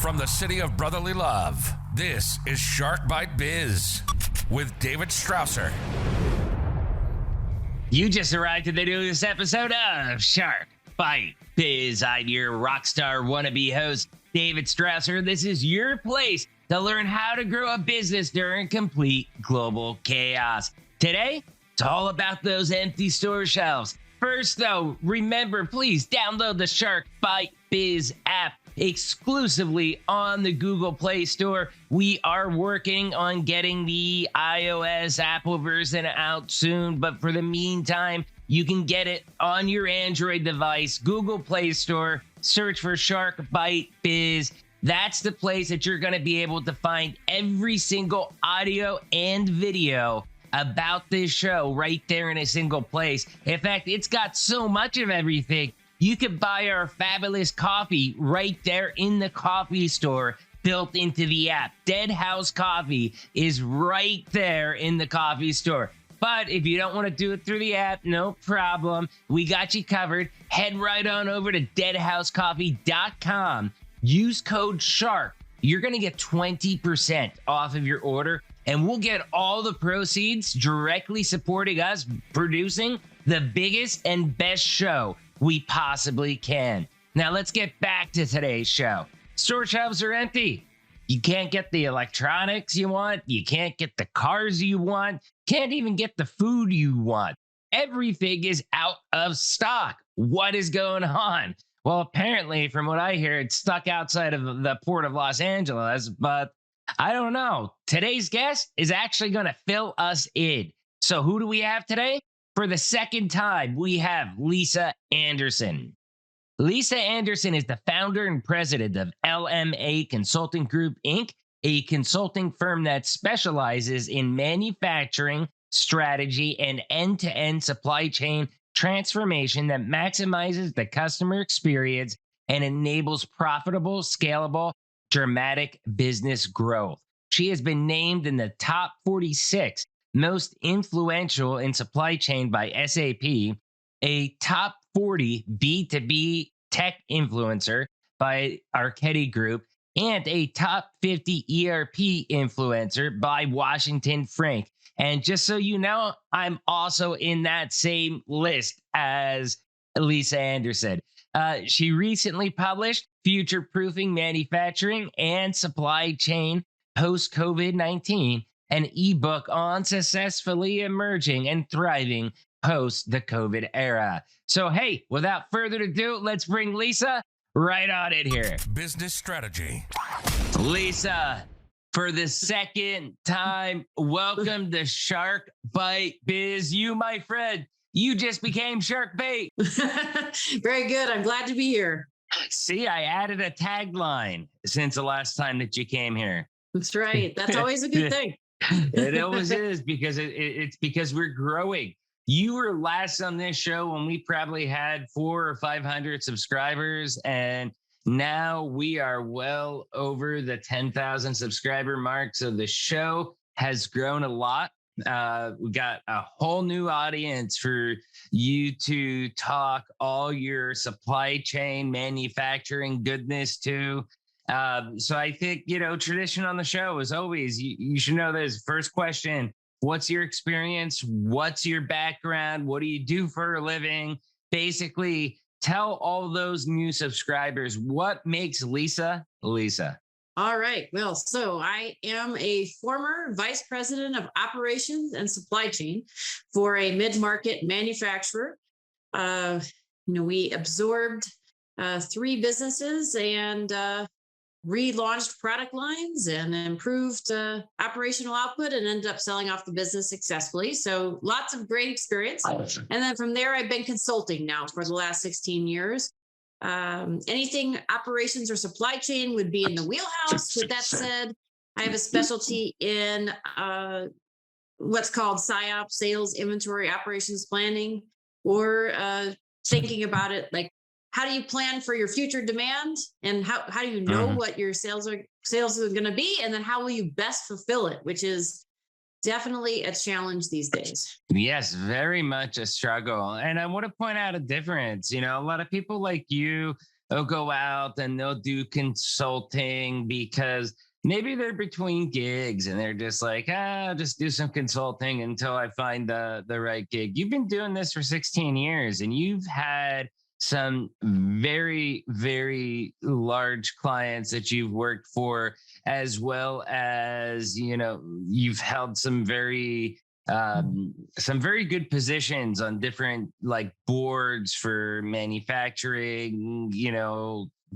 From the city of brotherly love, this is Shark Bite Biz with David Strausser. You just arrived at the newest episode of Shark Bite Biz. I'm your rockstar wannabe host, David Strausser. This is your place to learn how to grow a business during complete global chaos. Today, it's all about those empty store shelves. First, though, remember, please download the Shark Bite Biz app exclusively on the Google Play Store. We are working on getting the iOS Apple version out soon, but for the meantime, you can get it on your Android device, Google Play Store, search for Shark Bite Biz. That's the place that you're going to be able to find every single audio and video about this show right there in a single place. In fact, it's got so much of everything. You could buy our fabulous coffee right there in the coffee store built into the app. Dead House Coffee is right there in the coffee store. But if you don't want to do it through the app, no problem. We got you covered. Head right on over to deadhousecoffee.com. Use code SHARK. You're going to get 20% off of your order, and we'll get all the proceeds directly supporting us producing the biggest and best show we possibly can. Now let's get back to today's show. Store shelves are empty. You can't get the electronics you want. You can't get the cars you want. Can't even get the food you want. Everything is out of stock. What is going on? Well, apparently, from what I hear, it's stuck outside of the port of Los Angeles, but I don't know. Today's guest is actually going to fill us in. So who do we have today? For the second time, we have Lisa Anderson. Lisa Anderson is the founder and president of LMA Consulting Group, Inc., a consulting firm that specializes in manufacturing, strategy, and end-to-end supply chain transformation that maximizes the customer experience and enables profitable, scalable, dramatic business growth. She has been named in the top 46 most influential in supply chain by SAP, a top 40 B2B tech influencer by Arcady Group, and a top 50 ERP influencer by Washington Frank. And just so you know, I'm also in that same list as Lisa Anderson. She recently published Future Proofing Manufacturing and Supply Chain Post-COVID-19, an ebook on successfully emerging and thriving post the COVID era. So, hey, without further ado, let's bring Lisa right on in here. Business strategy. Lisa, for the second time, welcome to Shark Bite Biz. You, my friend, you just became Shark Bait. Very good. I'm glad to be here. See, I added a tagline since the last time that you came here. That's right. That's always a good thing. It always is, because it's because we're growing. You were last on this show when we probably had 400 or 500 subscribers, and now we are well over the 10,000 subscriber mark. So the show has grown a lot. We got a whole new audience for you to talk all your supply chain manufacturing goodness to. So I think, tradition on the show is always, you should know this. First question, what's your experience? What's your background? What do you do for a living? Basically, tell all those new subscribers what makes Lisa, Lisa. All right. Well, so I am a former vice president of operations and supply chain for a mid-market manufacturer. We absorbed 3 businesses and relaunched product lines and improved operational output and ended up selling off the business successfully. So lots of great experience. And then from there, I've been consulting now for the last 16 years. Anything operations or supply chain would be in the wheelhouse. With that said, I have a specialty in what's called SIOP, sales, inventory, operations planning, or thinking about it like, how do you plan for your future demand, and how do you know what your sales are going to be, and then how will you best fulfill it, which is definitely a challenge these days. Yes, very much a struggle. And I want to point out a difference. A lot of people like you they'll go out and they'll do consulting because maybe they're between gigs and they're just like, I'll just do some consulting until I find the right gig. You've been doing this for 16 years and you've had some very, very large clients that you've worked for, as well as, you've held some very good positions on different like boards for manufacturing,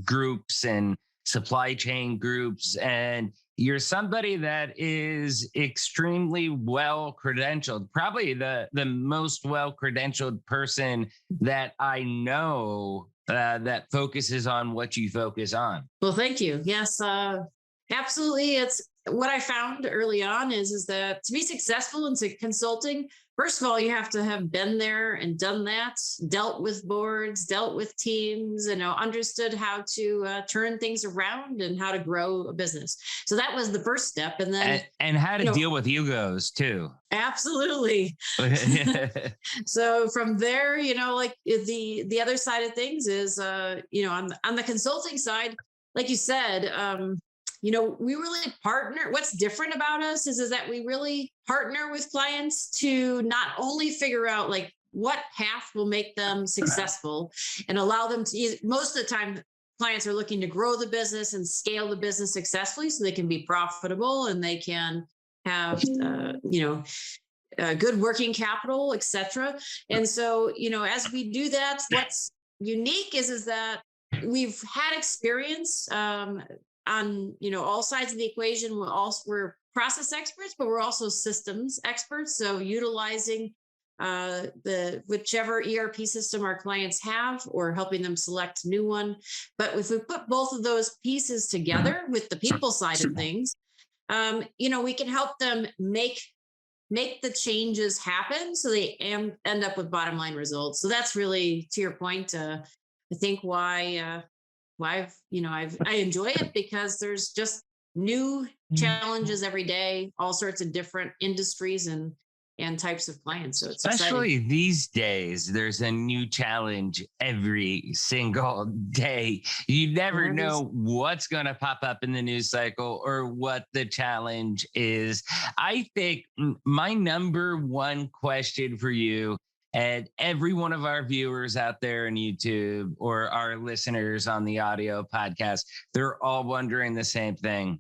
groups and supply chain groups. And you're somebody that is extremely well credentialed, probably the most well credentialed person that I know that focuses on what you focus on. Well, thank you. Yes, absolutely. It's what I found early on is that to be successful in consulting, first of all, you have to have been there and done that, dealt with boards, dealt with teams, understood how to turn things around and how to grow a business. So that was the first step. And then and how to deal with egos too. Absolutely. So from there, like the other side of things is, on the consulting side, like you said, we really partner. What's different about us is that we really partner with clients to not only figure out like what path will make them successful and allow them to, most of the time, clients are looking to grow the business and scale the business successfully so they can be profitable and they can have, good working capital, et cetera. And so, as we do that, what's unique is that we've had experience, on all sides of the equation. We're process experts, but we're also systems experts. So utilizing the whichever ERP system our clients have, or helping them select a new one. But if we put both of those pieces together with the people side of things, we can help them make the changes happen so they end up with bottom line results. So that's really, to your point, I think why I enjoy it, because there's just new challenges every day, all sorts of different industries and types of clients. So it's especially exciting. These days, there's a new challenge every single day. You never know what's going to pop up in the news cycle or what the challenge is. I think my number one question for you and every one of our viewers out there on YouTube or our listeners on the audio podcast, they're all wondering the same thing.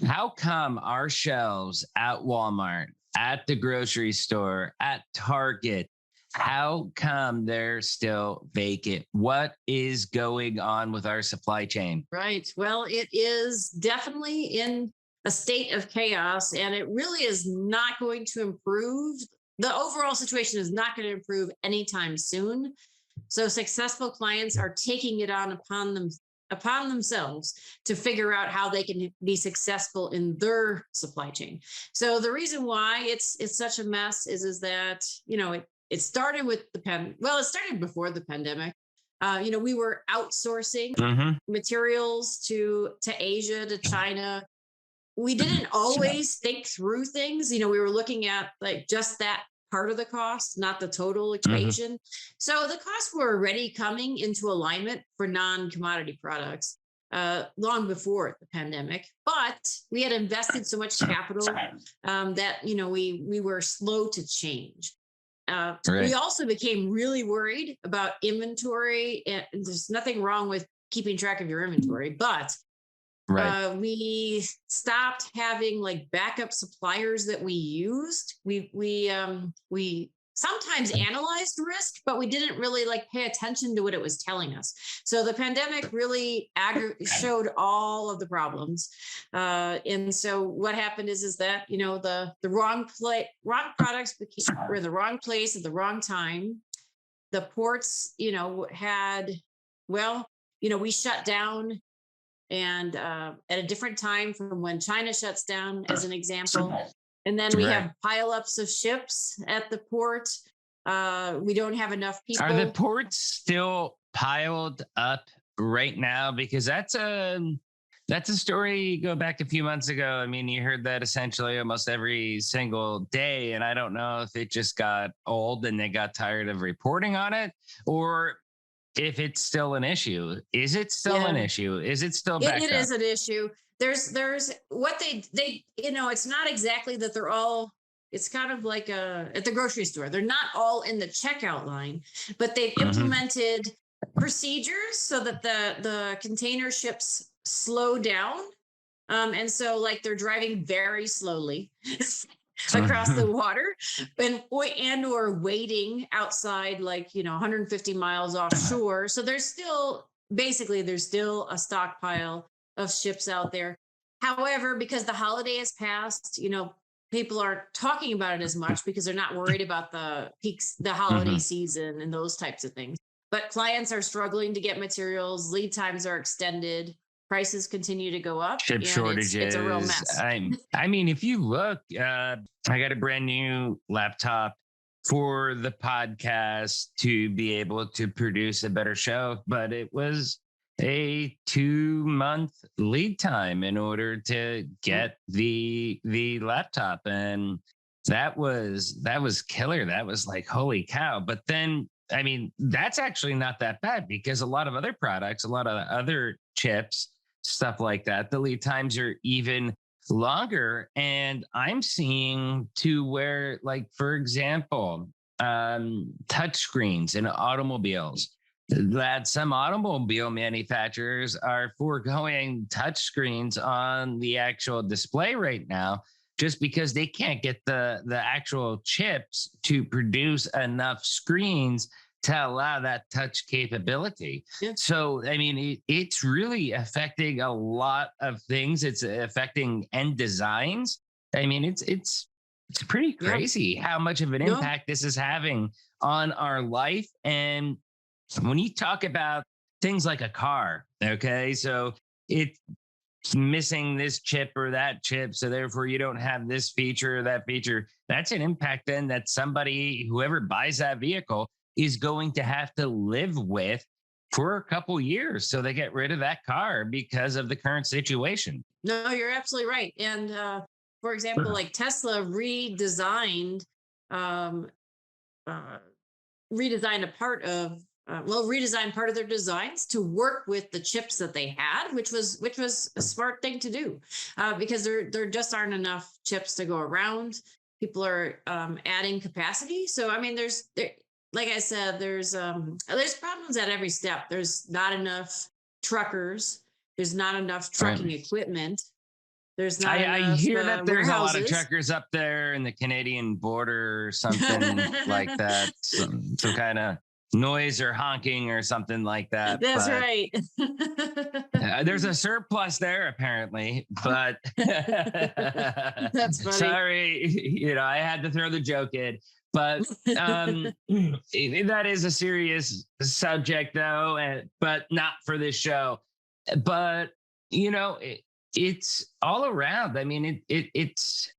How come our shelves at Walmart, at the grocery store, at Target, how come they're still vacant? What is going on with our supply chain? Right. Well, it is definitely in a state of chaos, and it really is not going to improve. The overall situation is not going to improve anytime soon. So successful clients are taking it upon themselves to figure out how they can be successful in their supply chain. So the reason why it's such a mess is that, it started with it started before the pandemic. We were outsourcing materials to Asia, to China. We didn't always think through things. We were looking at like just that part of the cost, not the total equation. So the costs were already coming into alignment for non-commodity products long before the pandemic. But we had invested so much capital that, we were slow to change. Right. We also became really worried about inventory. And there's nothing wrong with keeping track of your inventory, but right. We stopped having like backup suppliers that we used. We sometimes analyzed risk, but we didn't really like pay attention to what it was telling us. So the pandemic really showed all of the problems. And so what happened is that, the wrong products were in the wrong place at the wrong time. The ports, we shut down. And at a different time from when China shuts down, as an example. And then we have pileups of ships at the port. We don't have enough people. Are the ports still piled up right now? Because that's a story. Go back a few months ago. I mean, you heard that essentially almost every single day. And I don't know if it just got old and they got tired of reporting on it, or if it's still an issue. Is it still an issue? Is it still backed It up? is an issue. There's what they it's not exactly that they're all. It's kind of like at the grocery store. They're not all in the checkout line, but they've implemented procedures so that the container ships slow down. And so like they're driving very slowly across the water and or waiting outside, like, 150 miles offshore. So there's still a stockpile of ships out there. However, because the holiday has passed, people aren't talking about it as much because they're not worried about the peaks, the holiday season and those types of things. But clients are struggling to get materials. Lead times are extended. Prices continue to go up. Chip shortages. It's a real mess. I mean, if you look, I got a brand new laptop for the podcast to be able to produce a better show, but it was a 2-month lead time in order to get the laptop, and that was killer. That was like, holy cow. But then, I mean, that's actually not that bad because a lot of other products, a lot of other chips, stuff like that, the lead times are even longer. And I'm seeing to where, like, for example, touch screens in automobiles, that some automobile manufacturers are foregoing touch screens on the actual display right now, just because they can't get the actual chips to produce enough screens to allow that touch capability. Yeah. So, I mean, it's really affecting a lot of things. It's affecting end designs. I mean, it's pretty crazy how much of an impact this is having on our life. And when you talk about things like a car, okay, so it's missing this chip or that chip, so therefore you don't have this feature or that feature, that's an impact then that somebody, whoever buys that vehicle, is going to have to live with for a couple years. So they get rid of that car because of the current situation. No, you're absolutely right. And for example, like Tesla redesigned part of their designs to work with the chips that they had, which was a smart thing to do, because there just aren't enough chips to go around. People are adding capacity. So I mean, like I said, there's problems at every step. There's not enough truckers. There's not enough trucking equipment. There's not enough. I hear that there's warehouses. A lot of truckers up there in the Canadian border or something like that. Some kind of noise or honking or something like that. That's right. There's a surplus there apparently, but that's funny. Sorry, I had to throw the joke in. But that is a serious subject, though, but not for this show. But it's all around. I mean, it's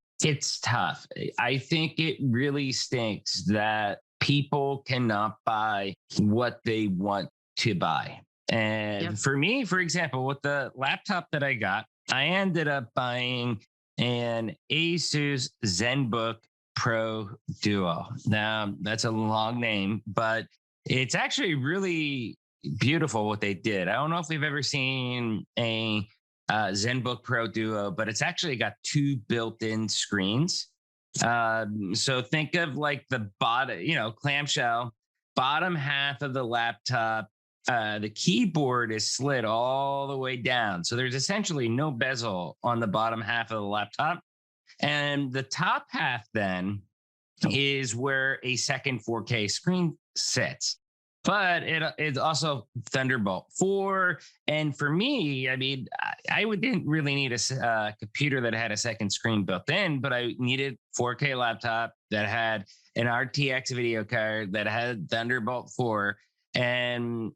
tough. I think it really stinks that people cannot buy what they want to buy. And for me, for example, with the laptop that I got, I ended up buying an Asus ZenBook Pro Duo. Now, that's a long name, but it's actually really beautiful what they did. I don't know if we've ever seen a ZenBook Pro Duo, but it's actually got 2 built-in screens. So think of like the bottom, clamshell, bottom half of the laptop. The keyboard is slid all the way down. So there's essentially no bezel on the bottom half of the laptop. And the top half then is where a second 4K screen sits. But it's also Thunderbolt 4. And for me, I mean, I didn't really need a computer that had a second screen built in, but I needed 4K laptop that had an RTX video card that had Thunderbolt 4. And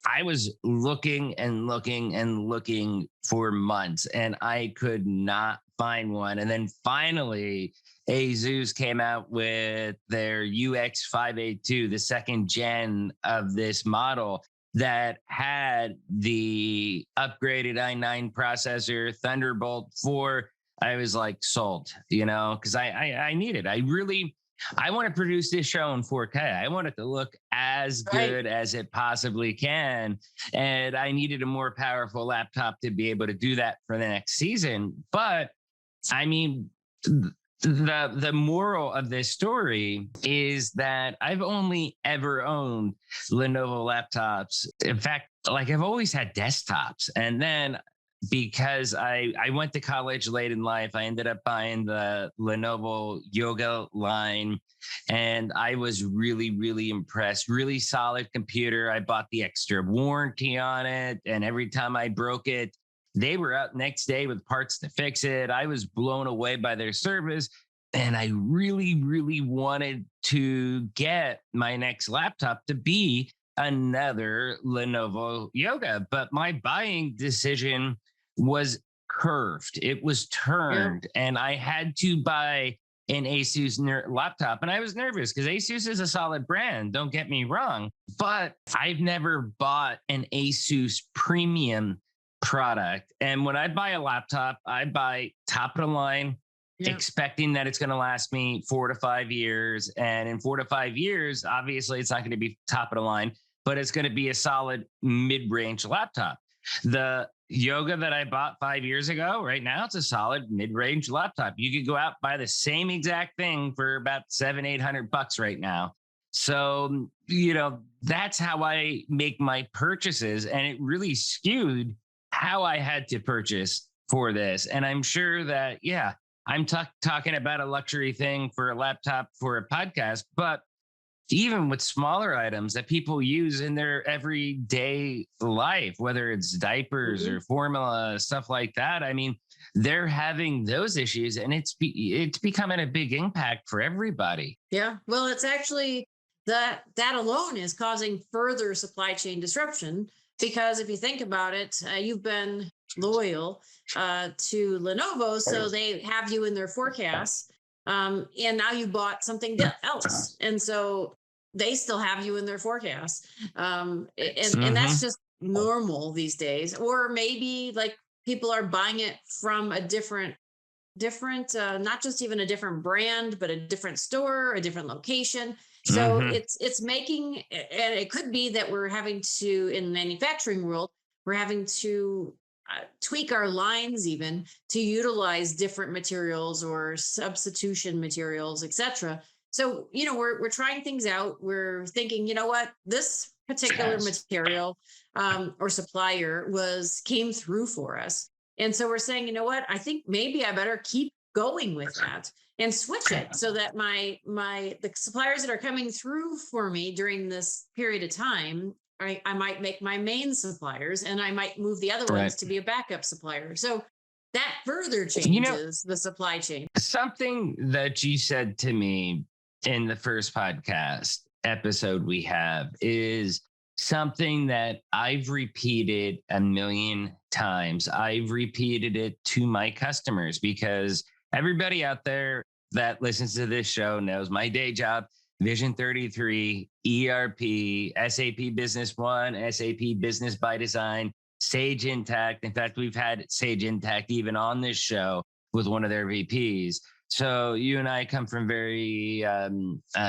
I was looking and looking and looking for months, and I could not find one. And then finally, Asus came out with their UX582, the second gen of this model that had the upgraded i9 processor, Thunderbolt 4. I was like sold, because I need it. I really I want to produce this show in 4K. I want it to look as good as it possibly can. And I needed a more powerful laptop to be able to do that for the next season. But I mean, the moral of this story is that I've only ever owned Lenovo laptops. In fact, like I've always had desktops. And then because I went to college late in life, I ended up buying the Lenovo Yoga line. And I was really, really impressed. Really solid computer. I bought the extra warranty on it. And every time I broke it, they were out next day with parts to fix it. I was blown away by their service. And I really, really wanted to get my next laptop to be another Lenovo Yoga. But my buying decision was curved. It was turned. And I had to buy an Asus laptop. And I was nervous because Asus is a solid brand. Don't get me wrong. But I've never bought an Asus premium product. And when I buy a laptop, I buy top of the line, expecting that it's going to last me 4 to 5 years. And in 4 to 5 years, obviously, it's not going to be top of the line, but it's going to be a solid mid-range laptop. The Yoga that I bought 5 years ago, right now, it's a solid mid-range laptop. You could go out buy the same exact thing for about $700-800 right now. So, that's how I make my purchases. And it really skewed how I had to purchase for this. And I'm sure that, I'm talking about a luxury thing for a laptop for a podcast, but even with smaller items that people use in their everyday life, whether it's diapers or formula, stuff like that, I mean, they're having those issues, and it's becoming a big impact for everybody. Yeah, well, it's actually that alone is causing further supply chain disruption, because if you think about it, you've been loyal to Lenovo, so they have you in their forecasts, and now you bought something else, and so they still have you in their forecasts, and that's just normal these days. Or maybe like people are buying it from a different not just even a different brand, but a different store, a different location. So it's making, and it could be that we're having to, in the manufacturing world, we're having to tweak our lines even to utilize different materials or substitution materials, etc. So, we're trying things out. We're thinking, what, this particular material or supplier came through for us. And so we're saying, what, I think maybe I better keep going with that and switch it so that the suppliers that are coming through for me during this period of time, I might make my main suppliers, and I might move the other ones to be a backup supplier. So that further changes the supply chain. Something that you said to me in the first podcast episode we have is something that I've repeated a million times. I've repeated it to my customers, because everybody out there that listens to this show knows my day job, Vision 33, ERP, SAP Business One, SAP Business by Design, Sage Intacct. In fact, we've had Sage Intacct even on this show with one of their VPs. So you and I come from very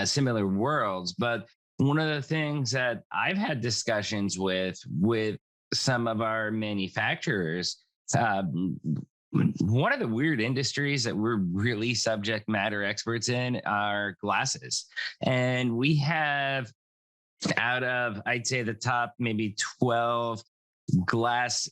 similar worlds. But one of the things that I've had discussions with some of our manufacturers, one of the weird industries that we're really subject matter experts in are glasses. And we have, out of, I'd say, the top maybe 12 glasses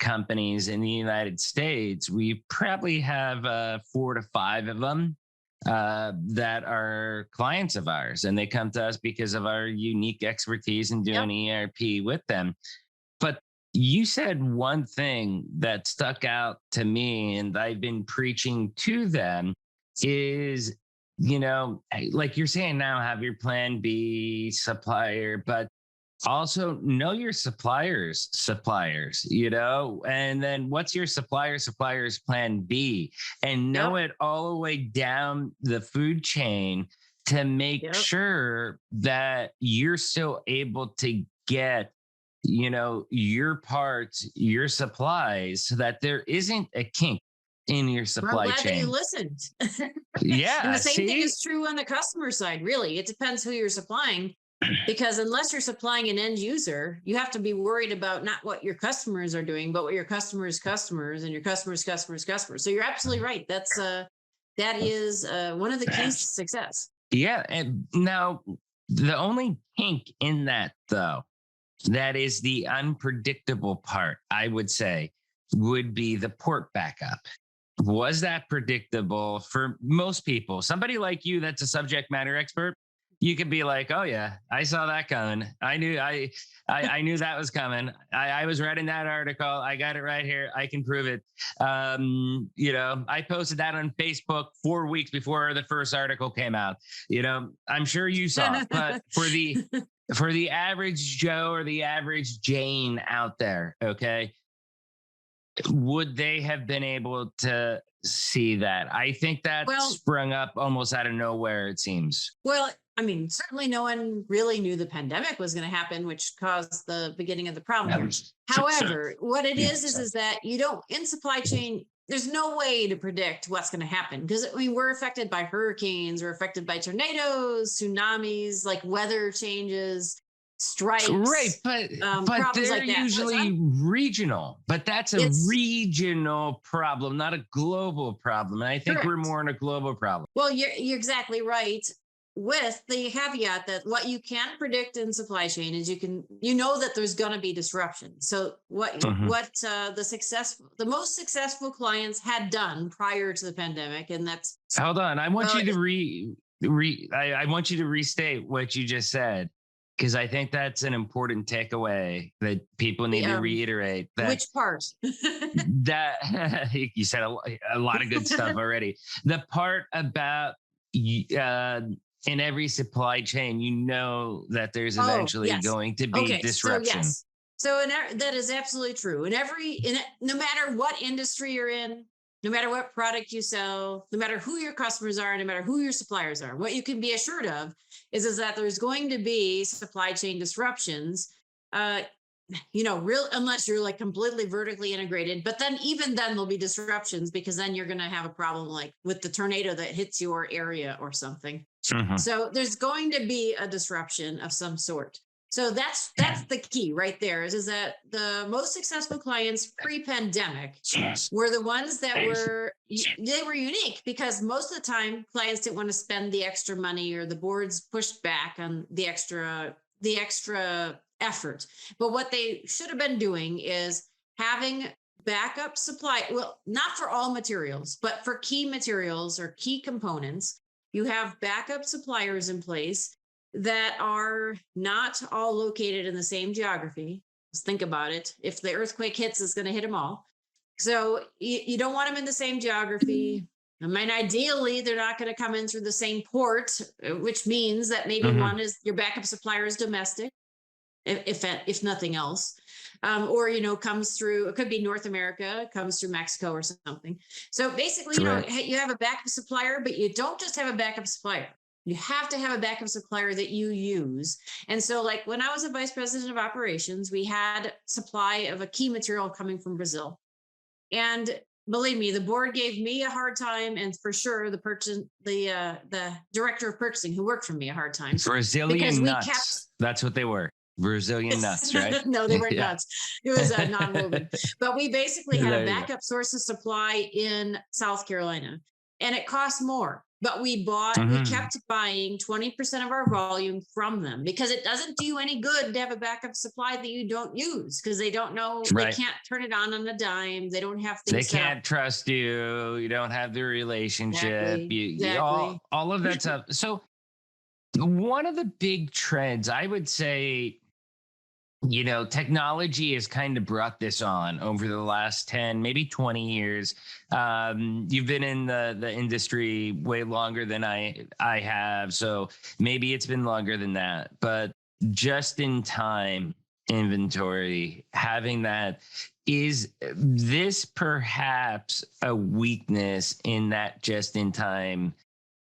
companies in the United States, we probably have 4 to 5 of them that are clients of ours. And they come to us because of our unique expertise in doing ERP with them. But you said one thing that stuck out to me, and I've been preaching to them, is, like you're saying now, have your plan B supplier, but also know your suppliers, and then what's your supplier's plan B, and know it all the way down the food chain to make sure that you're still able to get your parts, your supplies, so that there isn't a kink. in your I'm supply glad that chain. you listened. Yeah. And the same thing see? is true on the customer side, really. It depends who you're supplying, because unless you're supplying an end user, you have to be worried about not what your customers are doing, but what your customers' customers and your customers' customers' customers. So you're absolutely right. That is one of the keys to success. Yeah. And now the only kink in that, though, that is the unpredictable part, I would say, would be the port backup. Was that predictable for most people? Somebody like you that's a subject matter expert, you could be like, oh yeah, I saw that coming. I knew that was coming. I was reading that article. I got it right here. I can prove it. I posted that on Facebook 4 weeks before the first article came out. I'm sure you saw, but for the average Joe or the average Jane out there, okay, would they have been able to see that? I think that sprung up almost out of nowhere, it seems. Well, I mean, certainly no one really knew the pandemic was going to happen, which caused the beginning of the problem. However, what it is that you don't, in supply chain, there's no way to predict what's going to happen, because we're affected by hurricanes, we're affected by tornadoes, tsunamis, like weather changes, strikes. Right, but they're like usually regional. But that's a regional problem, not a global problem. And I think we're more in a global problem. Well, you're exactly right, with the caveat that what you can predict in supply chain is you know that there's going to be disruption. So what the most successful clients had done prior to the pandemic, and that's hold on. I want you to I want you to restate what you just said, because I think that's an important takeaway that people need to reiterate. Which part? That you said a lot of good stuff already. The part about in every supply chain, you know that there's eventually going to be disruption. So that is absolutely true. No matter what industry you're in, no matter what product you sell, no matter who your customers are, no matter who your suppliers are, what you can be assured of is that there's going to be supply chain disruptions. Unless you're like completely vertically integrated, but then even then there'll be disruptions, because then you're going to have a problem like with the tornado that hits your area or something. Mm-hmm. So there's going to be a disruption of some sort. So that's the key right there is that the most successful clients pre-pandemic were the ones that were unique, because most of the time clients didn't want to spend the extra money, or the boards pushed back on the extra effort. But what they should have been doing is having backup supply. Well, not for all materials, but for key materials or key components, you have backup suppliers in place that are not all located in the same geography. Just think about it. If the earthquake hits, it's going to hit them all. So you don't want them in the same geography. I mean, ideally, they're not going to come in through the same port, which means that maybe one is your backup supplier is domestic, if nothing else, or comes through. It could be North America, comes through Mexico or something. So basically, you have a backup supplier, but you don't just have a backup supplier. You have to have a backup supplier that you use. And so, like when I was a vice president of operations, we had supply of a key material coming from Brazil, and believe me, the board gave me a hard time, and for sure the director of purchasing who worked for me a hard time. Brazilian nuts. That's what they were. Brazilian nuts, right? No, they weren't nuts. It was non-woven. But we basically had a backup source of supply in South Carolina, and it cost more. But we kept buying 20% of our volume from them, because it doesn't do you any good to have a backup supply that you don't use, because they don't know, they can't turn it on a dime. They don't have things. They can't trust you. You don't have the relationship. Exactly. All of that stuff. So one of the big trends, I would say, technology has kind of brought this on over the last 10, maybe 20 years. You've been in the industry way longer than I have. So maybe it's been longer than that. But just in time inventory, having that, is this perhaps a weakness in that just in time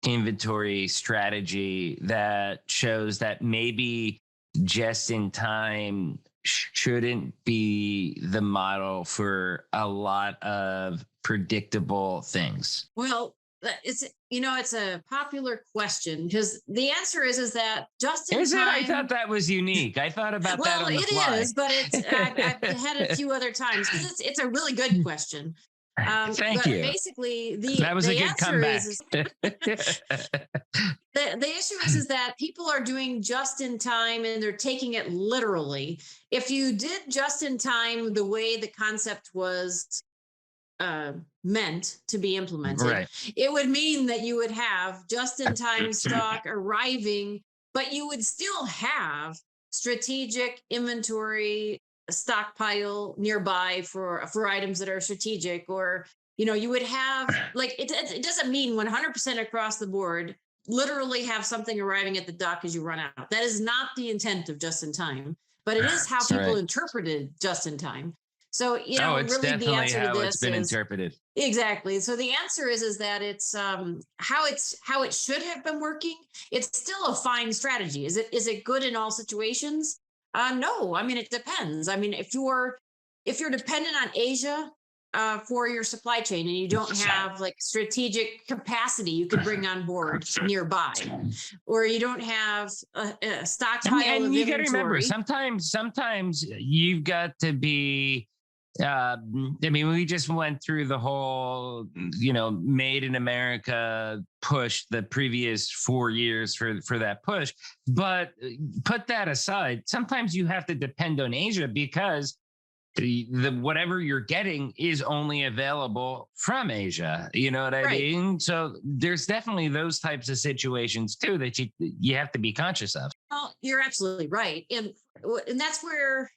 inventory strategy that shows that maybe just in time shouldn't be the model for a lot of predictable things? Well, it's a popular question because the answer is that just in Is it? I time. thought that was unique. I thought about that Well, on the it fly. is, but I've had it a few other times because it's a really good question. Thank but you. basically, That was the a good answer comeback. is the issue is that people are doing just in time and they're taking it literally. If you did just in time the way the concept was meant to be implemented, Right. it would mean that you would have just in time stock arriving, but you would still have strategic inventory stockpile nearby for items that are strategic, or you would have like it doesn't mean 100% across the board literally have something arriving at the dock as you run out. That is not the intent of just in time, but it is how That's people right. interpreted just in time. So, Oh, it's really the definitely answer to how it's this been is interpreted. exactly. So the answer is that it's how it should have been working. It's still a fine strategy. Is it good in all situations? No. I mean, it depends. I mean, if you're dependent on Asia for your supply chain and you don't have like strategic capacity you could bring on board nearby, or you don't have a stockpile And of you got to inventory. remember, sometimes you've got to be. I mean, we just went through the whole, made in America push the previous 4 years for that push. But put that aside, sometimes you have to depend on Asia because the whatever you're getting is only available from Asia. You know what I Right. mean? So there's definitely those types of situations too that you have to be conscious of. Well, you're absolutely right, and that's where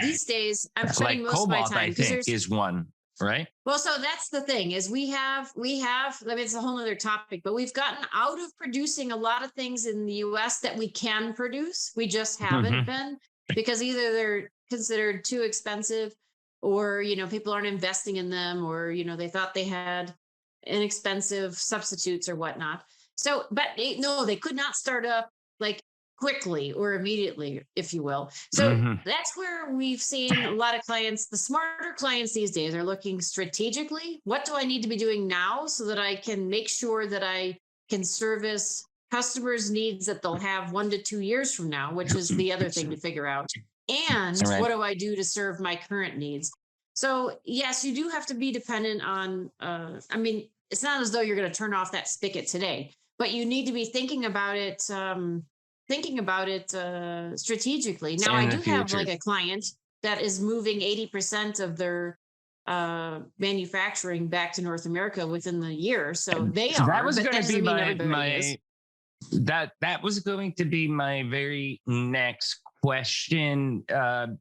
these days I'm spending Like most of my cobalt, time I because think, there's is one, right? well, so that's the thing is we have. I mean, it's a whole other topic, but we've gotten out of producing a lot of things in the U.S. that we can produce. We just haven't been because either they're considered too expensive, or people aren't investing in them, or they thought they had inexpensive substitutes or whatnot. So, but no, they could not start up like quickly or immediately, if you will. So that's where we've seen a lot of clients, the smarter clients these days are looking strategically. What do I need to be doing now so that I can make sure that I can service customers' needs that they'll have 1 to 2 years from now, which is the other thing to figure out. And Right. what do I do to serve my current needs? So yes, you do have to be dependent on, I mean, it's not as though you're going to turn off that spigot today, but you need to be thinking about it strategically. Now, I In the do have future. like a client that is moving 80% of their manufacturing back to North America within the year. So they are, That was but going that to be doesn't mean everybody is. that was going to be my very next question. Okay,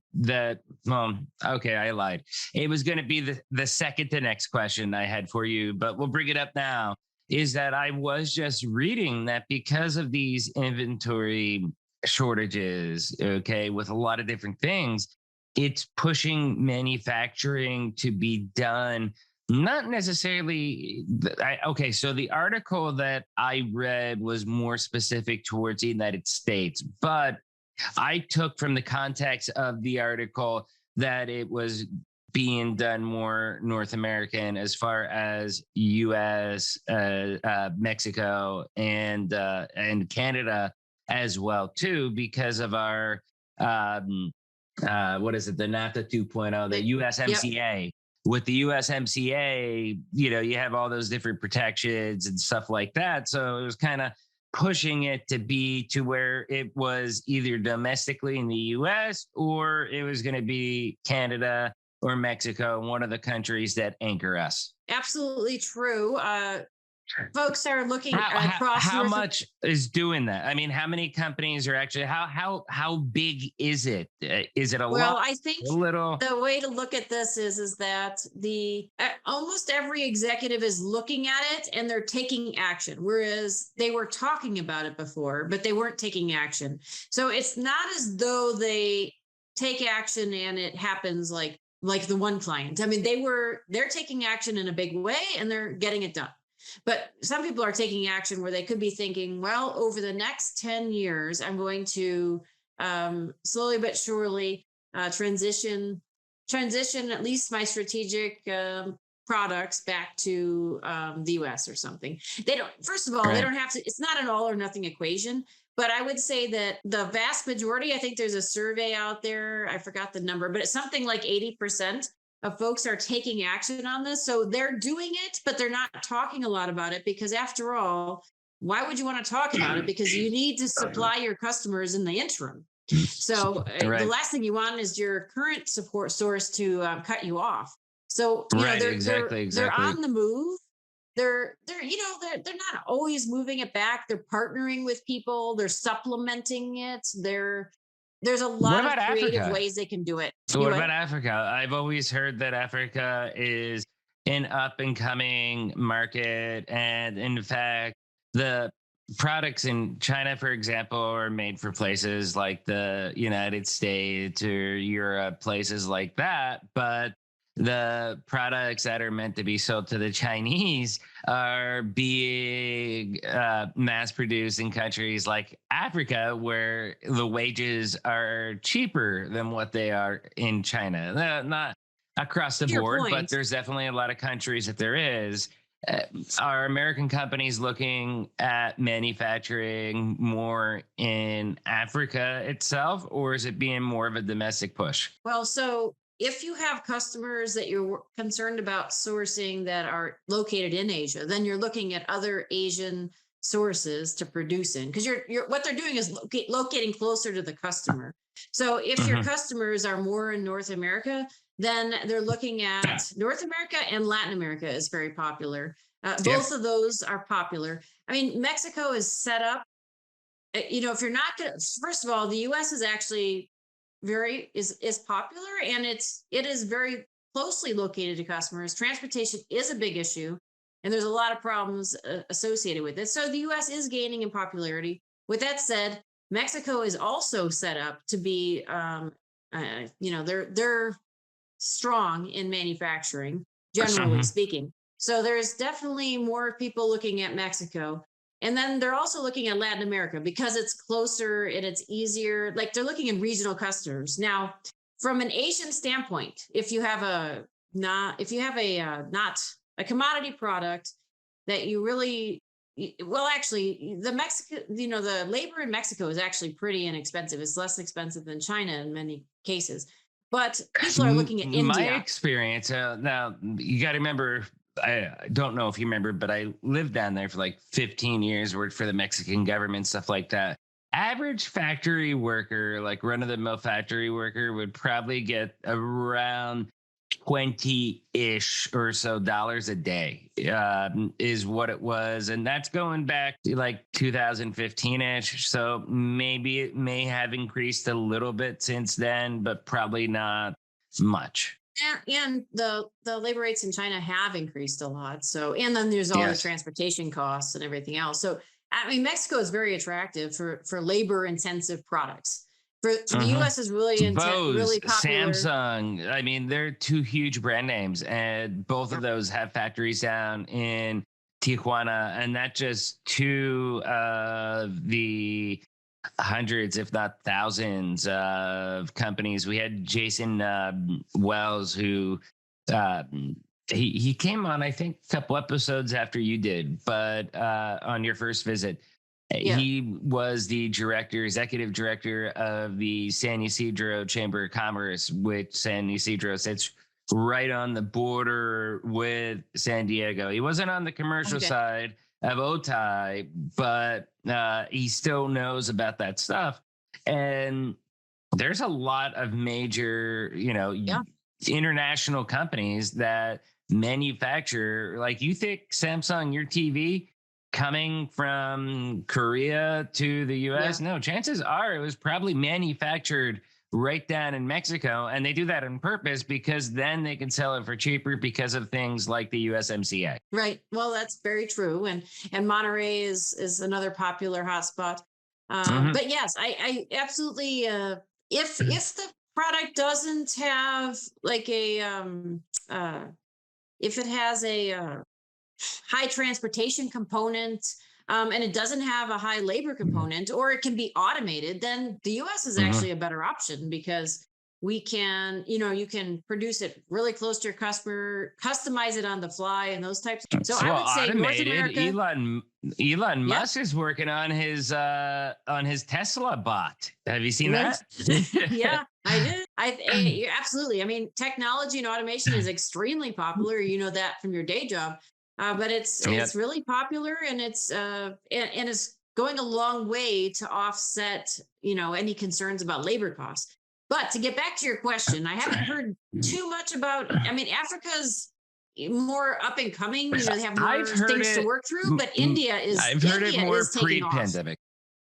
I lied. It was going to be the second to next question I had for you, but we'll bring it up now. Is that I was just reading that because of these inventory shortages, okay, with a lot of different things, it's pushing manufacturing to be done not necessarily. Okay, so the article that I read was more specific towards the United States, but I took from the context of the article that it was being done more North American as far as US, Mexico, and Canada as well too, because of our what is it, the NAFTA 2.0, the USMCA. Yep. With the USMCA, you have all those different protections and stuff like that. So it was kind of pushing it to be to where it was either domestically in the US or it was going to be Canada or Mexico, one of the countries that anchor us. Absolutely true. Folks are looking across. How much is doing that? I mean, how many companies are actually? How big is it? Is it a lot? Well, I think a little. The way to look at this is that almost every executive is looking at it and they're taking action, whereas they were talking about it before, but they weren't taking action. So it's not as though they take action and it happens like the one client. I mean, they're taking action in a big way and they're getting it done. But some people are taking action where they could be thinking, well, over the next 10 years, I'm going to slowly but surely transition at least my strategic products back to the US or something. They don't, first of all, they don't have to, it's not an all or nothing equation, but I would say that the vast majority, I think there's a survey out there, I forgot the number, but it's something like 80% of folks are taking action on this. So they're doing it, but they're not talking a lot about it because after all, why would you want to talk about it? Because you need to supply your customers in the interim. So the last thing you want is your current support source to cut you off. So you know, they're on the move. They're not always moving it back. They're partnering with people. They're supplementing it. There's a lot of creative ways they can do it. So what about Africa? I've always heard that Africa is an up and coming market, and in fact, the products in China, for example, are made for places like the United States or Europe, places like that. But the products that are meant to be sold to the Chinese are being mass produced in countries like Africa, where the wages are cheaper than what they are in China. Not across the board, but there's definitely a lot of countries that there is. Are American companies looking at manufacturing more in Africa itself, or is it being more of a domestic push? Well, so if you have customers that you're concerned about sourcing that are located in Asia, then you're looking at other Asian sources to produce in, because you're what they're doing is locating closer to the customer. So if your customers are more in North America, then they're looking at North America, and Latin America is very popular. Both of those are popular. I mean, Mexico is set up, if you're not going to, first of all, the US is actually is popular, and it is very closely located to customers. Transportation is a big issue, and there's a lot of problems associated with it. So the US is gaining in popularity. With that said, Mexico is also set up to be, they're strong in manufacturing, generally speaking. So there's definitely more people looking at Mexico. And then they're also looking at Latin America because it's closer and it's easier. Like they're looking at regional customers. Now, from an Asian standpoint, if you have not a commodity product that you really, well, actually, the labor in Mexico is actually pretty inexpensive. It's less expensive than China in many cases. But people are looking at India. My experience, now you got to remember, I don't know if you remember, but I lived down there for like 15 years, worked for the Mexican government, stuff like that. Average factory worker, like run-of-the-mill factory worker, would probably get around 20-ish or so dollars a day is what it was. And that's going back to like 2015-ish. So maybe it may have increased a little bit since then, but probably not much. And the labor rates in China have increased a lot. So, and then there's all the transportation costs and everything else. So, I mean, Mexico is very attractive for labor intensive products. For the US is really really popular. Samsung. I mean, they're two huge brand names, and both of those have factories down in Tijuana, and that's just two of the hundreds, if not thousands, of companies. We had Jason Wells, who he came on, I think, a couple episodes after you did, but on your first visit. He was the executive director of the San Ysidro Chamber of Commerce, which San Ysidro sits right on the border with San Diego. He wasn't on the commercial side of Otay, but he still knows about that stuff. And there's a lot of major, international companies that manufacture, like you think Samsung, your TV, coming from Korea to the US? No, chances are it was probably manufactured right down in Mexico. And they do that on purpose because then they can sell it for cheaper because of things like the USMCA. Right. Well, that's very true. And Monterey is another popular hotspot. But yes, I absolutely, if the product doesn't have like if it has a high transportation component, and it doesn't have a high labor component, or it can be automated, then the US is actually a better option because We can, you can produce it really close to your customer, customize it on the fly, and those types. So I would say North automated. America. Elon Yeah. Musk is working on his Tesla bot. Have you seen Yes. that? Yeah, I did. Yeah, absolutely. I mean, technology and automation is extremely popular. You know that from your day job, but it's really popular, and and it's going a long way to offset any concerns about labor costs. But to get back to your question, I haven't heard too much about. I mean, Africa's more up and coming. They have more things to work through. But India is. I've heard it more pre-pandemic.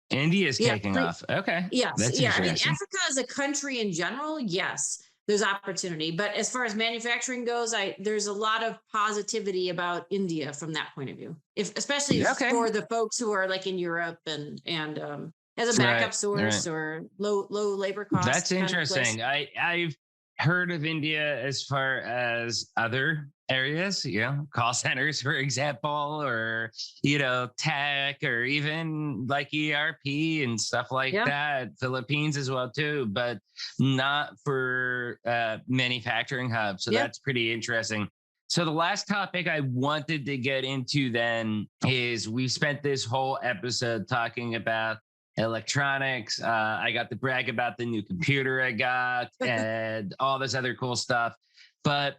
India is taking off. Okay. Yes. That's I mean, interesting. Africa as a country in general, yes, there's opportunity. But as far as manufacturing goes, there's a lot of positivity about India from that point of view. Especially for the folks who are like in Europe and as a backup source or low labor costs. That's interesting. I've heard of India as far as other areas, call centers, for example, or, tech, or even like ERP and stuff like that. Philippines as well, too, but not for manufacturing hubs. So that's pretty interesting. So the last topic I wanted to get into then is we spent this whole episode talking about electronics. I got to brag about the new computer I got and all this other cool stuff. But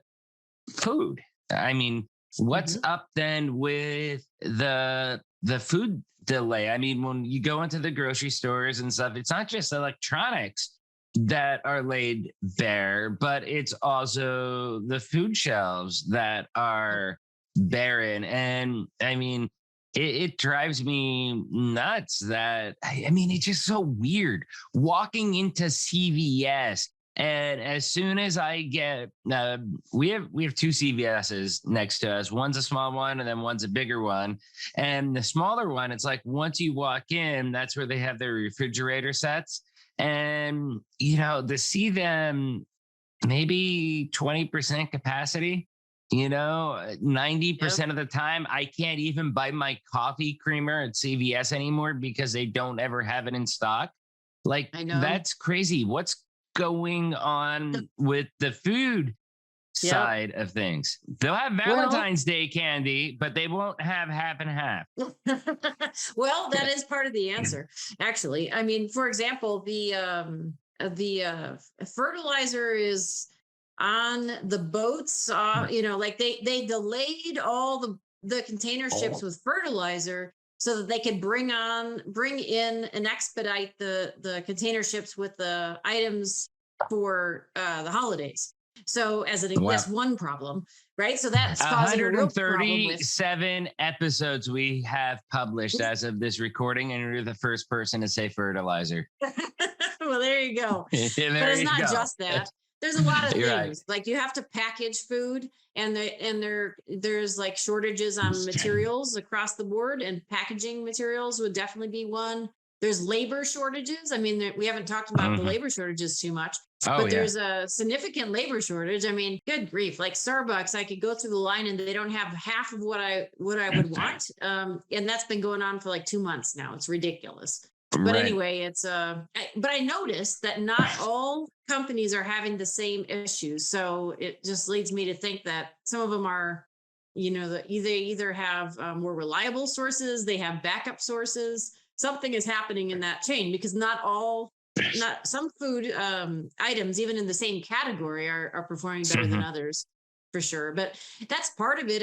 food, I mean, what's up then with the food delay? I mean, when you go into the grocery stores and stuff, it's not just electronics that are laid bare, but it's also the food shelves that are barren. And I mean, it drives me nuts that, I mean, it's just so weird walking into CVS. And as soon as I get, we have two CVSs next to us. One's a small one and then one's a bigger one. And the smaller one, it's like once you walk in, that's where they have their refrigerator sets. And, to see them maybe 20% capacity, 90% of the time, I can't even buy my coffee creamer at CVS anymore because they don't ever have it in stock. Like, that's crazy. What's going on with the food side of things? They'll have Valentine's Day candy, but they won't have half and half. Well, that is part of the answer, actually. I mean, for example, the fertilizer is on the boats, like they delayed all the container ships with fertilizer so that they could bring in and expedite the container ships with the items for the holidays. So that's one problem, right? So that's causing 137 episodes we have published as of this recording, and you're the first person to say fertilizer. Well, there you go. But it's not just that. There's a lot of things. Right. Like you have to package food, and there's like shortages on materials across the board, and packaging materials would definitely be one. There's labor shortages. I mean, we haven't talked about the labor shortages too much, but there's a significant labor shortage. I mean, good grief! Like Starbucks, I could go through the line and they don't have half of what I would want, and that's been going on for like 2 months now. It's ridiculous. But anyway, but I noticed that not all companies are having the same issues. So it just leads me to think that some of them are, they either have more reliable sources, they have backup sources. Something is happening in that chain, because not some food items, even in the same category, are performing better than others. For sure. But that's part of it.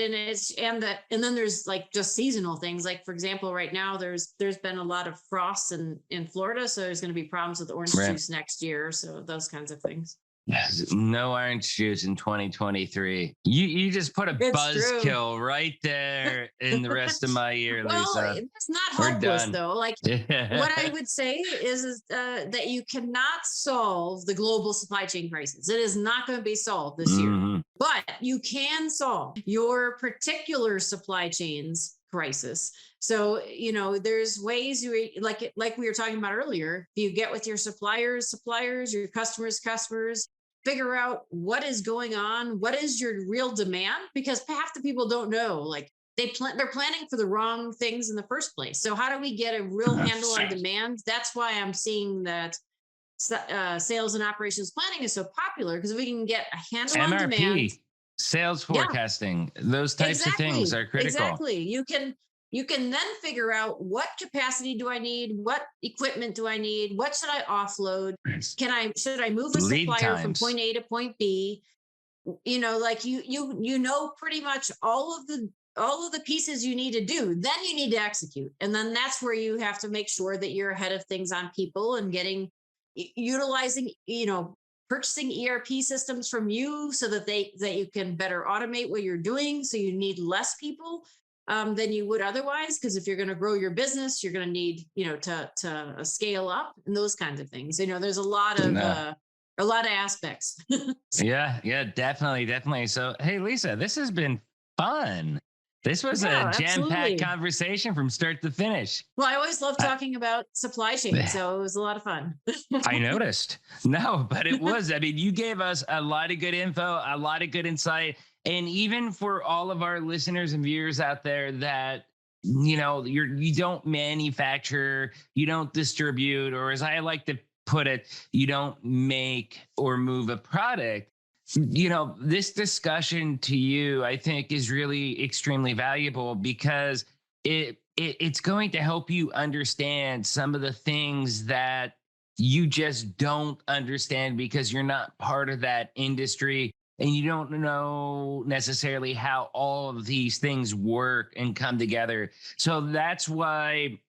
And then there's like just seasonal things. Like, for example, right now there's been a lot of frost in Florida. So there's going to be problems with orange juice next year. So those kinds of things. No orange juice in 2023. You just put a buzzkill right there in the rest of my year, Lisa. Well, it's not hopeless though. Like what I would say is that you cannot solve the global supply chain crisis. It is not going to be solved this year, but you can solve your particular supply chains crisis. So, there's ways like we were talking about earlier, you get with your suppliers, your customers, figure out what is going on, what is your real demand, because half the people don't know, like they're planning for the wrong things in the first place. So how do we get a real handle on demand? That's why I'm seeing that sales and operations planning is so popular because we can get a handle on demand. MRP, sales forecasting, those types of things are critical. Exactly. You can then figure out what capacity do I need? What equipment do I need? What should I offload? Should I move a supplier from point A to point B? Like you know pretty much all of the pieces you need to do. Then you need to execute. And then that's where you have to make sure that you're ahead of things on people and utilizing, purchasing ERP systems from you so that you can better automate what you're doing. So you need less people than you would otherwise. Because if you're going to grow your business, you're going to need, to scale up and those kinds of things. There's a lot of aspects. Yeah, definitely. So, hey, Lisa, this has been fun. This was a jam-packed conversation from start to finish. Well, I always love talking about supply chain, so it was a lot of fun. I noticed. No, but it was. I mean, you gave us a lot of good info, a lot of good insight. And even for all of our listeners and viewers out there that, you don't manufacture, you don't distribute, or as I like to put it, you don't make or move a product. This discussion to you, I think, is really extremely valuable because it's going to help you understand some of the things that you just don't understand because you're not part of that industry and you don't know necessarily how all of these things work and come together. So that's why,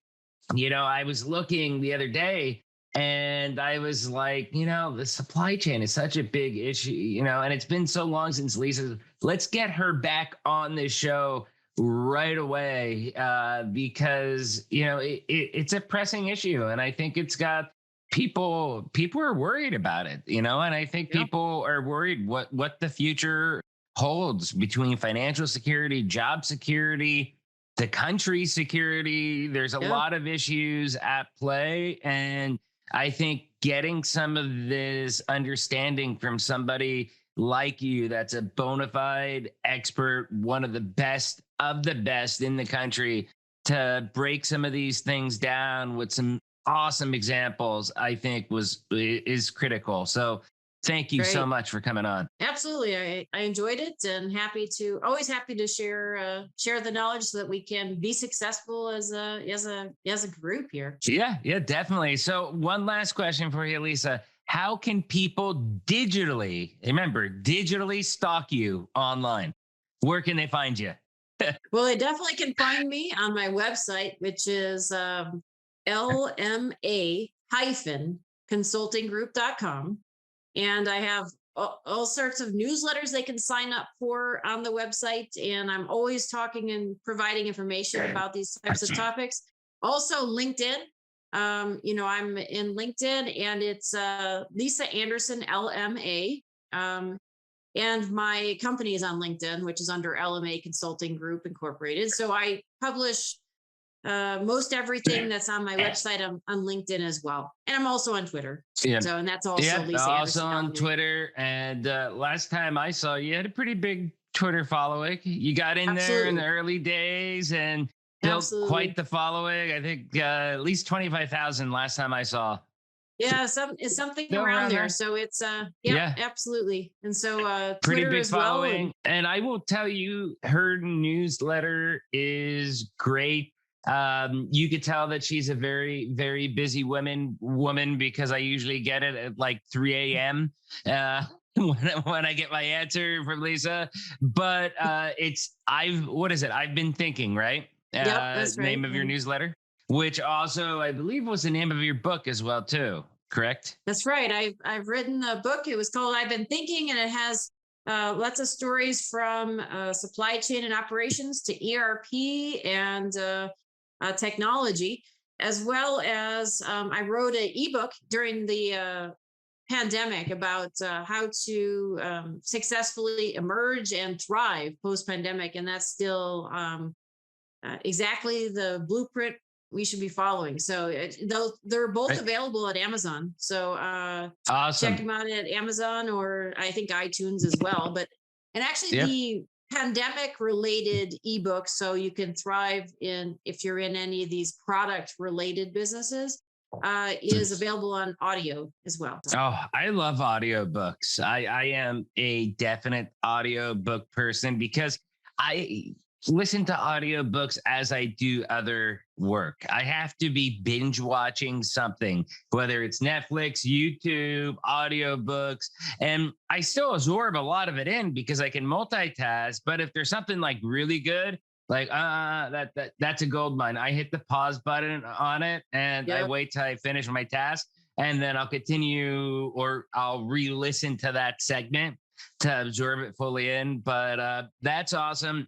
I was looking the other day and I was like, the supply chain is such a big issue, and it's been so long since Lisa. Let's get her back on this show right away because, it's a pressing issue. And I think it's got people are worried about it, and I think people are worried what the future holds between financial security, job security, the country's security. There's a lot of issues at play. And I think getting some of this understanding from somebody like you, that's a bona fide expert, one of the best in the country, to break some of these things down with some awesome examples, I think is critical. So thank you so much for coming on. Absolutely. I enjoyed it and always happy to share the knowledge so that we can be successful as a group here. Yeah, definitely. So one last question for you, Lisa. How can people digitally stalk you online? Where can they find you? Well, they definitely can find me on my website, which is LMA-consultinggroup.com. And I have all sorts of newsletters they can sign up for on the website. And I'm always talking and providing information about these types of topics. Also LinkedIn. I'm in LinkedIn and it's Lisa Anderson, LMA. And my company is on LinkedIn, which is under LMA Consulting Group Incorporated. So I publish most everything that's on my website on LinkedIn as well. And I'm also on Twitter. Yeah. So, and that's also Lisa also Anderson on Twitter. And last time I saw you had a pretty big Twitter following. You got in there in the early days and built quite the following. I think at least 25,000 last time I saw. Yeah, it's something around there. So it's absolutely. And so pretty Twitter big as following. well. And I will tell you, her newsletter is great. You could tell that she's a very, very busy woman because I usually get it at like 3 a.m. When I get my answer from Lisa. But I've been thinking, right? That's right. Name of your newsletter, which also I believe was the name of your book as well too. Correct? That's right. I've written a book. It was called I've Been Thinking, and it has lots of stories from supply chain and operations to ERP and technology, as well as I wrote an ebook during the pandemic about how to successfully emerge and thrive post-pandemic. And that's still exactly the blueprint we should be following. So they're both available at Amazon. So awesome. Check them out at Amazon or I think iTunes as well. And actually the pandemic related ebooks, so you can thrive if you're in any of these product related businesses, is available on audio as well. Oh, I love audiobooks. I am a definite audiobook person because I listen to audiobooks as I do other work. I have to be binge watching something, whether it's Netflix, YouTube, audiobooks, and I still absorb a lot of it in because I can multitask. But if there's something like really good, like that's a gold mine. I hit the pause button on it and I Yep. wait till I finish my task and then I'll continue or I'll re-listen to that segment to absorb it fully in. But that's awesome.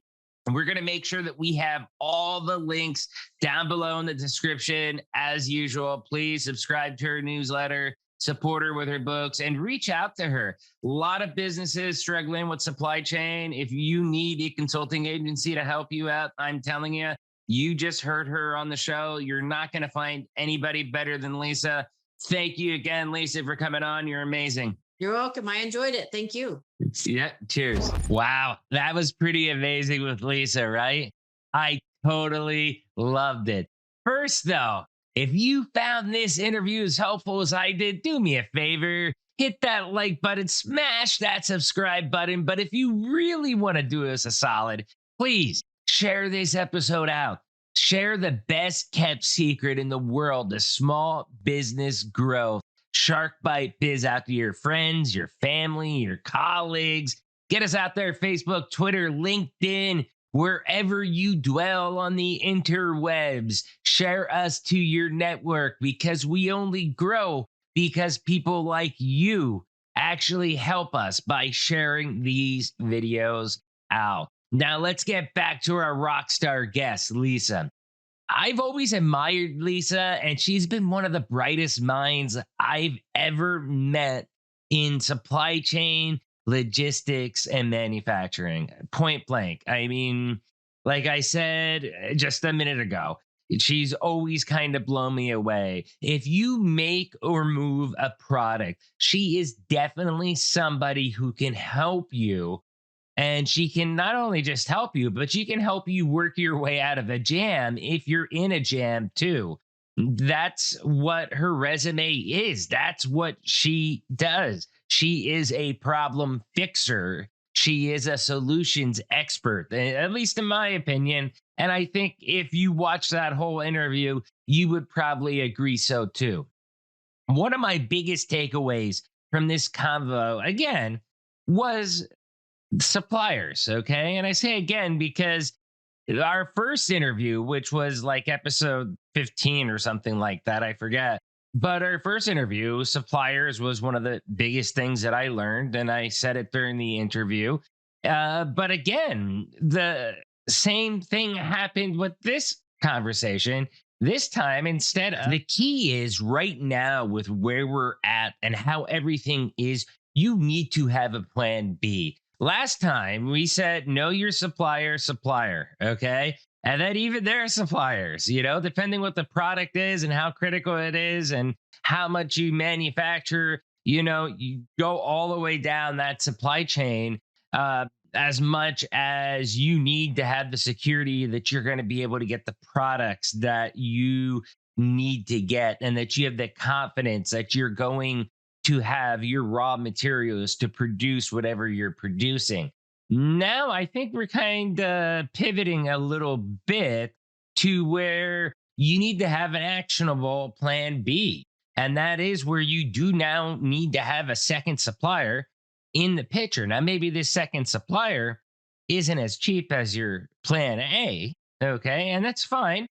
We're going to make sure that we have all the links down below in the description. As usual, please subscribe to her newsletter, support her with her books, and reach out to her. A lot of businesses struggling with supply chain. If you need a consulting agency to help you out, I'm telling you, you just heard her on the show. You're not going to find anybody better than Lisa. Thank you again, Lisa, for coming on. You're amazing. You're welcome. I enjoyed it. Thank you. Yeah, cheers. Wow, that was pretty amazing with Lisa, right? I totally loved it. First, though, if you found this interview as helpful as I did, do me a favor. Hit that like button, smash that subscribe button. But if you really want to do us a solid, please share this episode out. Share the best kept secret in the world to small business growth. Shark Bite Biz out to your friends, your family, your colleagues. Get us out there, Facebook, Twitter, LinkedIn, wherever you dwell on the interwebs. Share us to your network because we only grow because people like you actually help us by sharing these videos out. Now let's get back to our rock star guest, Lisa. I've always admired Lisa, and she's been one of the brightest minds I've ever met in supply chain, logistics, and manufacturing. Point blank. I mean, like I said just a minute ago, she's always kind of blown me away. If you make or move a product, she is definitely somebody who can help you. And she can not only just help you, but she can help you work your way out of a jam if you're in a jam too. That's what her resume is. That's what she does. She is a problem fixer. She is a solutions expert, at least in my opinion. And I think if you watch that whole interview, you would probably agree so too. One of my biggest takeaways from this convo, again, was suppliers. Okay. And I say again because our first interview, which was like episode 15 or something like that, I forget. But our first interview, suppliers, was one of the biggest things that I learned. And I said it during the interview. But again, the same thing happened with this conversation. This time, instead, the key is right now with where we're at and how everything is, you need to have a plan B. Last time we said, know your supplier, okay? And then even their suppliers, depending what the product is and how critical it is and how much you manufacture, you go all the way down that supply chain as much as you need to have the security that you're going to be able to get the products that you need to get and that you have the confidence that you're going to have your raw materials to produce whatever you're producing. Now, I think we're kind of pivoting a little bit to where you need to have an actionable plan B. And that is where you do now need to have a second supplier in the picture. Now, maybe this second supplier isn't as cheap as your plan A, okay? And that's fine,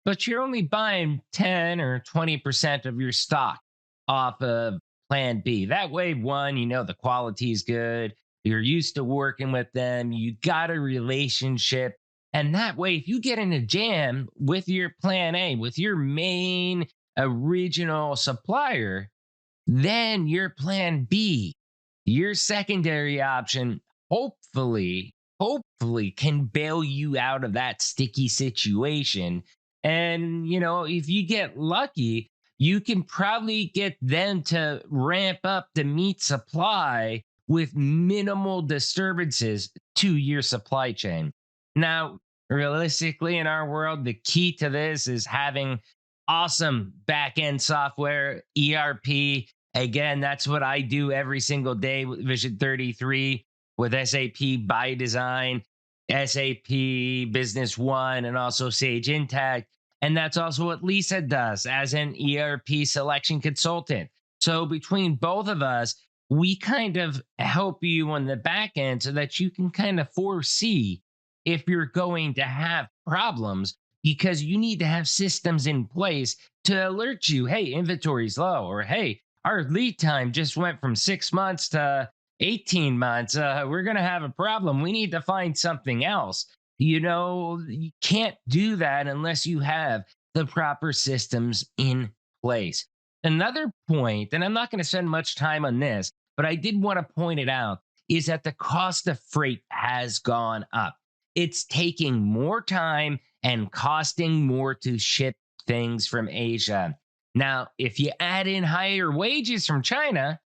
but you're only buying 10 or 20% of your stock off of plan B. That way, one, the quality is good. You're used to working with them. You got a relationship. And that way, if you get in a jam with your plan A, with your main original supplier, then your plan B, your secondary option, hopefully can bail you out of that sticky situation. And, if you get lucky, you can probably get them to ramp up the meat supply with minimal disturbances to your supply chain. Now, realistically, in our world, the key to this is having awesome back-end software, ERP. Again, that's what I do every single day with Vision 33, with SAP by Design, SAP Business One, and also Sage Intacct. And that's also what Lisa does as an ERP selection consultant. So between both of us, we kind of help you on the back end so that you can kind of foresee if you're going to have problems, because you need to have systems in place to alert you, hey, inventory's low, or hey, our lead time just went from 6 months to 18 months. We're going to have a problem. We need to find something else. You can't do that unless you have the proper systems in place. Another point, and I'm not going to spend much time on this, but I did want to point it out, is that the cost of freight has gone up. It's taking more time and costing more to ship things from Asia. Now, if you add in higher wages from China,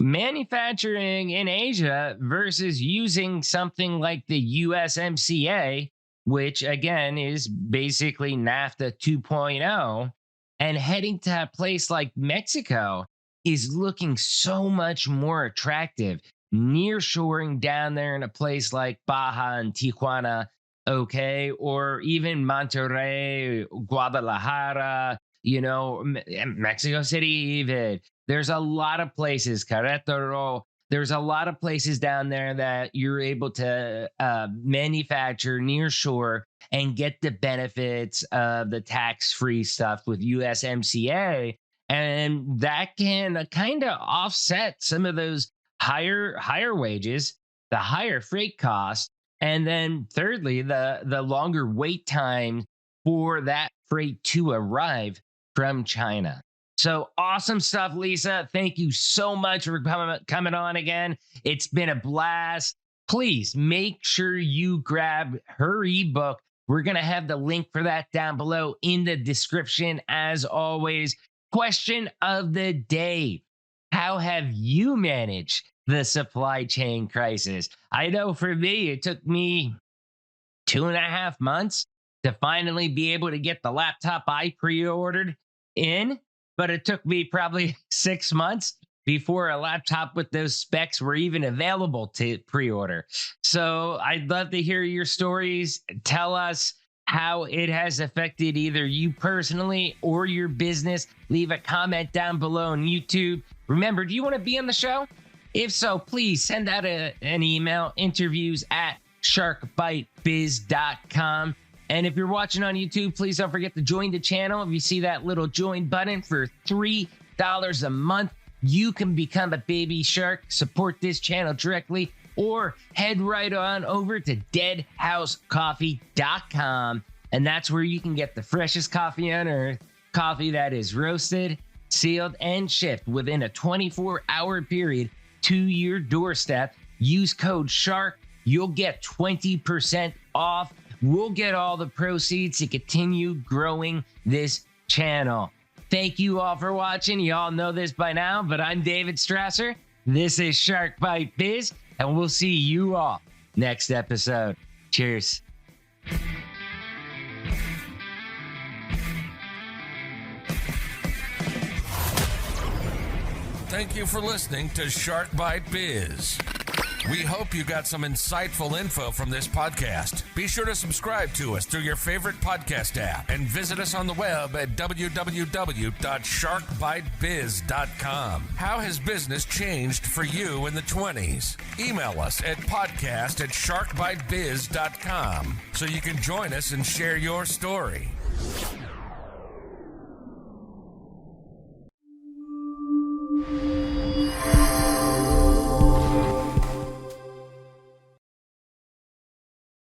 manufacturing in Asia versus using something like the USMCA, which again is basically NAFTA 2.0, and heading to a place like Mexico is looking so much more attractive. Nearshoring down there in a place like Baja and Tijuana, okay, or even Monterrey, Guadalajara, Mexico City even. There's a lot of places, Querétaro. There's a lot of places down there that you're able to manufacture nearshore and get the benefits of the tax-free stuff with USMCA. And that can kind of offset some of those higher wages, the higher freight costs, and then thirdly, the longer wait time for that freight to arrive from China. So awesome stuff, Lisa. Thank you so much for coming on again. It's been a blast. Please make sure you grab her ebook. We're going to have the link for that down below in the description. As always, question of the day: how have you managed the supply chain crisis? I know for me, it took me 2.5 months to finally be able to get the laptop I pre-ordered in, but it took me probably 6 months before a laptop with those specs were even available to pre-order. So I'd love to hear your stories. Tell us how it has affected either you personally or your business. Leave a comment down below on YouTube. Remember, do you want to be on the show? If so, please send out an email, interviews@sharkbitebiz.com. And if you're watching on YouTube, please don't forget to join the channel. If you see that little join button, for $3 a month, you can become a baby shark, support this channel directly, or head right on over to deadhousecoffee.com. And that's where you can get the freshest coffee on earth, coffee that is roasted, sealed, and shipped within a 24-hour period to your doorstep. Use code SHARK. You'll get 20% off. We'll get all the proceeds to continue growing this channel. Thank you all for watching. You all know this by now, but I'm David Strausser. This is Shark Bite Biz, and we'll see you all next episode. Cheers. Thank you for listening to Shark Bite Biz. We hope you got some insightful info from this podcast. Be sure to subscribe to us through your favorite podcast app and visit us on the web at www.sharkbitebiz.com. How has business changed for you in the 20s? Email us at podcast@sharkbitebiz.com so you can join us and share your story.